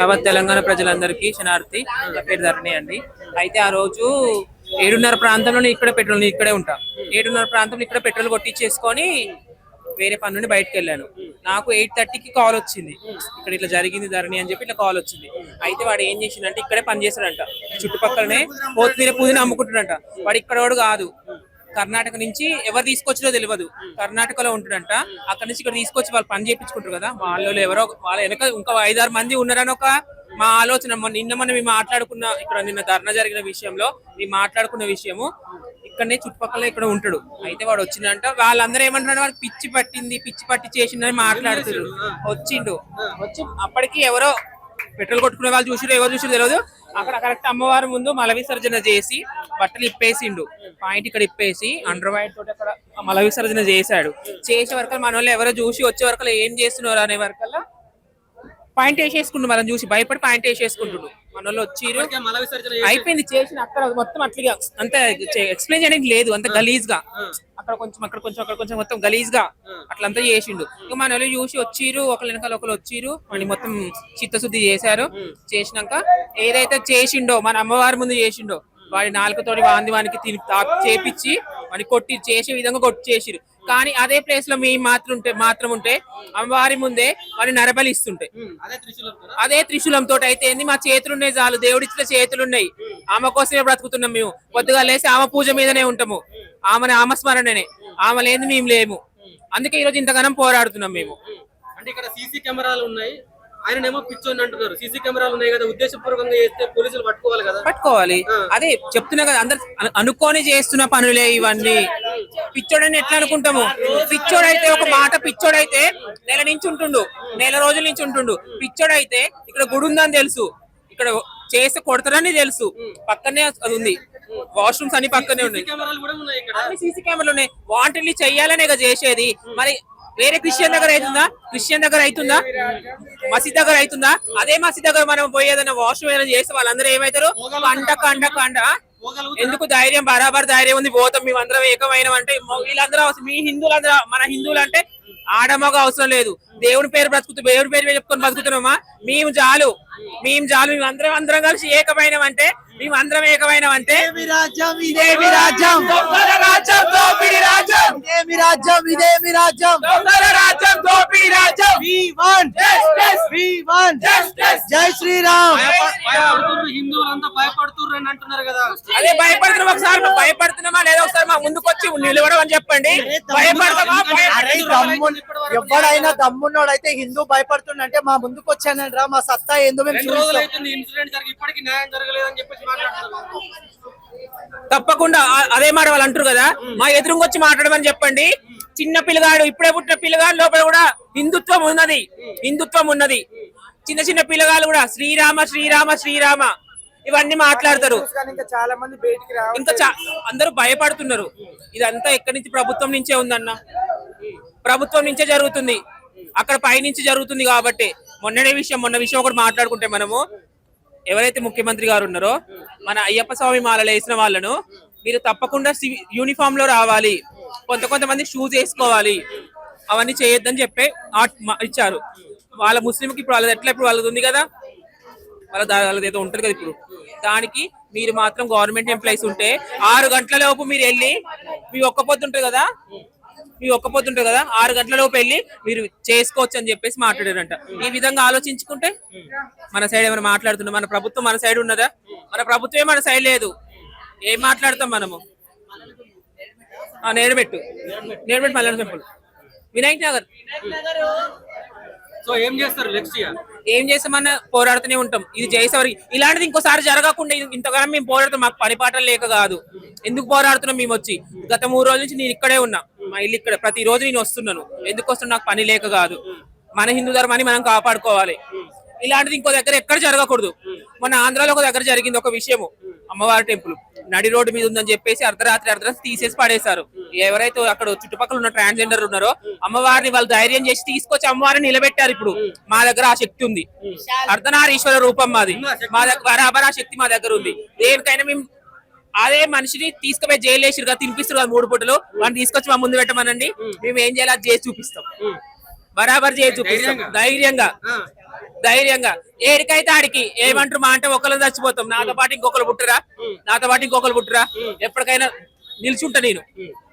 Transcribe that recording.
యావత్ తెలంగాణ ప్రజలందరికీ శనార్థి. నా పేరు ధరణి అండి. అయితే ఆ రోజు 7:30 ప్రాంతంలో నేను ఇక్కడే ఉంటా. 7:30 ప్రాంతంలో ఇక్కడ పెట్రోల్ కొట్టించేసుకొని వేరే పని నుండి బయటకు వెళ్ళాను. నాకు 8:30కి కాల్ వచ్చింది, ఇక్కడ ఇట్లా జరిగింది ధరణి అని చెప్పి ఇట్లా కాల్ వచ్చింది. అయితే వాడు ఏం చేసిండంటే ఇక్కడే పని చేస్తాడంట, చుట్టుపక్కలనే కొత్తిమీర పుదీనా అమ్ముకుంటున్నాడంట. వాడు ఇక్కడ వాడు కాదు, కర్ణాటక నుంచి ఎవరు తీసుకొచ్చినో తెలియదు, కర్ణాటకలో ఉంటుందంట. అక్కడ నుంచి ఇక్కడ తీసుకొచ్చి వాళ్ళు పని చేయించుకుంటారు కదా, వాళ్ళు ఎవరో వాళ్ళ వెనక ఇంకా 5-6 మంది ఉన్నారని ఒక మా ఆలోచన. నిన్న మేము మాట్లాడుకున్న, ఇక్కడ నిన్న ధర్నా జరిగిన విషయంలో మేము మాట్లాడుకున్న విషయము, ఇక్కడనే చుట్టుపక్కల ఇక్కడ ఉంటాడు. అయితే వాడు వచ్చిందంట, వాళ్ళందరూ ఏమంటున్నాడు, వాడు పిచ్చి పట్టి చేసిందని మాట్లాడుతున్నారు. వచ్చిండు, వచ్చి అప్పటికి ఎవరో పెట్రోల్ కొట్టుకునే వాళ్ళు చూసిరు, ఎవరు చూసిరు తెలియదు. అక్కడ కరెక్ట్ అమ్మవారి ముందు మల విసర్జన చేసి బట్టలు ఇప్పేసిండు, పాయింట్ ఇక్కడ ఇప్పేసి అండర్ వైర్ తోటి అక్కడ మల విసర్జన చేశాడు. చేసే వరకు మన వాళ్ళు ఎవరో చూసి వచ్చే వరకు ఏం చేస్తున్నారు అనే వరకల్లా పాయింట్ వేసేసుకుంటు, మనం చూసి భయపడి పాయింట్ వేసేసుకుంటుండు. మన వాళ్ళు వచ్చిరు, అయిపోయింది చేసిన అక్కడ మొత్తం అట్లా అంత ఎక్స్ప్లెయిన్ చేయడానికి లేదు, అంత గలీజ్ గా అక్కడ కొంచెం అక్కడ కొంచెం మొత్తం గలీజ్ గా అట్లంతా చేసిండు. ఇక మన వాళ్ళు చూసి వచ్చిరు, ఒకరి వెనకాల ఒకరు వచ్చిరు, మళ్ళీ మొత్తం చిత్తశుద్ధి చేశారు. చేసినాక ఏదైతే చేసిండో మన అమ్మవారి ముందు చేసిండో వాడి నాలుకతోటి వానికి చేపించి వాడిని కొట్టి చేసే విధంగా కొట్టి చేసిరు. కానీ అదే ప్లేస్ లో మేము మాత్రం ఉంటే అమ్మవారి ముందే వాడిని నరబలిస్తుంటే, అదే త్రిశూలంతో అయితే ఏంది, మా చేతులున్నాయి చాలు, దేవుడిచ్చిన చేతులున్నాయి, ఆమె కోసమే బ్రతుకుతున్నాం మేము. పొద్దుగా లేసి ఆమె పూజ మీదనే ఉంటాము, ఆమె స్మరణనే, ఆమె లేని మేము లేము. అందుకే ఈ రోజు ఇంతగానం పోరాడుతున్నాం మేము. అంటే ఇక్కడ సీసీ కెమెరాలు ఉన్నాయి, ఆయనేమో పిచ్చోని అంటున్నారు. సీసీ కెమెరాలు ఉన్నాయి కదా, ఉద్దేశపూర్వకంగా చేస్తే పోలీసులు పట్టుకోవాలి కదా. పట్టుకోవాలి, అదే చెప్తున్నా కదా, అందరు అనుకోని చేస్తున్న పనులే ఇవన్నీ. పిచ్చోడని ఎట్లా అనుకుంటాము? పిచ్చోడైతే ఒక మాట, పిచ్చోడైతే నెల నుంచి ఉంటుండు, నెల రోజుల నుంచి ఉంటుండు. పిచ్చోడైతే ఇక్కడ గుడి ఉందని తెలుసు, ఇక్కడ చేసి కొడతారని తెలుసు, పక్కనే అది ఉంది, వాష్రూమ్స్ అన్ని పక్కనే ఉన్నాయి, సీసీ కెమెరాలు ఉన్నాయి. వాటిని చెయ్యాలనే కదా చేసేది. మరి వేరే క్రిస్టియన్ దగ్గర అవుతుందా, మసీద్ దగ్గర అవుతుందా? అదే మసీద్ దగ్గర మనం పోయేదన్నా వాష్రూమ్ ఏదైనా చేస్తే వాళ్ళందరూ ఏమవుతారు, కండ ఎందుకు ధైర్యం, బరాబర్ ధైర్యం ఉంది, పోతాం మేమందరం ఏకమైన అంటే. వీళ్ళందరూ మీ హిందువులందరూ, మన హిందువులు అంటే ఆడమగ అవసరం లేదు, దేవుడి పేరు దేవుడి పేరు చెప్పుకొని బతుకుతున్నామా? మేము చాలు, మేమందరం కలిసి ఏకమైనమంటే, మేమందరం ఏకమైనమంటే జై శ్రీరామ్. హిందువులంతా భయపడుతున్నారు అని అంటున్నారు కదా. అదే భయపడుతున్నాం, ఒకసారి భయపడుతున్నామా లేదా ఒకసారి మా ముందుకు వచ్చి నిలబడం అని చెప్పండి. ఎవడైనా దమ్మున్నోడైతే హిందూ భయపడుతుండే మా ముందుకు వచ్చానంటే మా సత్తా ఏందో మేము తప్పకుండా అదే మాట వాళ్ళు అంటారు కదా, మా ఎదురుగా వచ్చి మాట్లాడమని చెప్పండి. చిన్న పిల్లగాడు, ఇప్పుడే పుట్టిన పిల్లగాడు లోపల కూడా హిందుత్వం ఉన్నది. చిన్న పిల్లగాళ్ళు కూడా శ్రీరామ శ్రీరామ శ్రీరామ ఇవన్నీ మాట్లాడతారు. చాలా మంది ఇంకా అందరూ భయపడుతున్నారు. ఇదంతా ఎక్కడి నుంచి? ప్రభుత్వం నుంచే ఉందన్న, ప్రభుత్వం నుంచే జరుగుతుంది, అక్కడ పైనుంచి జరుగుతుంది. కాబట్టి మొన్న విషయం ఒకటి మాట్లాడుకుంటే, మనము ఎవరైతే ముఖ్యమంత్రి గారు ఉన్నారో మన అయ్యప్ప స్వామి మాలలు వేసిన వాళ్ళను మీరు తప్పకుండా యూనిఫామ్ లో రావాలి, కొంతమంది షూస్ వేసుకోవాలి, అవన్నీ చేయొద్దని చెప్పి ఇచ్చారు. వాళ్ళ ముస్లింకి ఇప్పుడు వాళ్ళది ఎట్లా, ఇప్పుడు వాళ్ళది ఉంది కదా, వాళ్ళది ఏదో ఉంటుంది కదా, ఇప్పుడు దానికి మీరు మాత్రం గవర్నమెంట్ ఎంప్లాయీస్ ఉంటే 6 గంటల లోపు మీరు వెళ్ళి, మీ ఒక్క పొద్దు ఉంటుంది కదా, 6 గంటల లోపు వెళ్ళి మీరు చేసుకోవచ్చు అని చెప్పేసి మాట్లాడారంట. ఈ విధంగా ఆలోచించుకుంటే మన సైడ్ ఏమైనా మాట్లాడుతున్నాం? మన ప్రభుత్వం మన సైడ్ ఉన్నదా? మన ప్రభుత్వమే మన సైడ్ లేదు, ఏం మాట్లాడతాం మనము? నేర్బెట్టు మల్లన్న టెంపుల్, వినాయక్ నగర్. సో ఏం చేస్తారు నెక్స్ట్ ఇయర్? ఏం చేస్తామన్నా పోరాడుతూనే ఉంటాం. ఇది చేసేవారికి ఇలాంటిది ఇంకోసారి జరగకుండా ఇంతకాలం మేము పోరాడుతాం. మాకు పనిపాటలు లేక కాదు, ఎందుకు పోరాడుతున్నాం? మేము వచ్చి గత 3 రోజుల నుంచి నేను ఇక్కడే ఉన్నా, మా ఇల్లు ఇక్కడ, ప్రతిరోజు నేను వస్తున్నాను. ఎందుకు వస్తున్నా? నాకు పని లేక కాదు. మన హిందూ ధర్మాన్ని మనం కాపాడుకోవాలి. ఇలాంటిది ఇంకో దగ్గర ఎక్కడ జరగకూడదు. మన ఆంధ్రాలో ఒక దగ్గర జరిగింది ఒక విషయము, అమ్మవారి టెంపుల్ నడి రోడ్డు మీద ఉందని చెప్పేసి అర్ధరాత్రి తీసేసి పడేశారు. ఎవరైతే అక్కడ చుట్టుపక్కల ఉన్న ట్రాన్స్జెండర్ ఉన్నారో అమ్మవారిని వాళ్ళు ధైర్యం చేసి తీసుకొచ్చి అమ్మవారిని నిలబెట్టారు. ఇప్పుడు మా దగ్గర ఆ శక్తి ఉంది, అర్ధనారీశ్వర రూపం మాది, మా దగ్గర బరాబర్ ఆ శక్తి మా దగ్గర ఉంది. దేనికైనా మేము అదే మనిషిని తీసుకుపోయి జైలు వేసిరు కదా, తినిపిస్తారు కదా 3 పూటలు, వాడిని తీసుకొచ్చి మా ముందు పెట్టమనండి, మేము ఏం చేయాలి అది చేసి చూపిస్తాం, బరాబర్ చేసి చూపిస్తాం ధైర్యంగా. ధైర్యంగా ఏడికైతే ఆడికి ఏమంటారు మా అంటే ఒకరు చచ్చిపోతాం నాతో పాటు ఇంకొకరు పుట్టురా ఎప్పటికైనా నిల్చుంటా నేను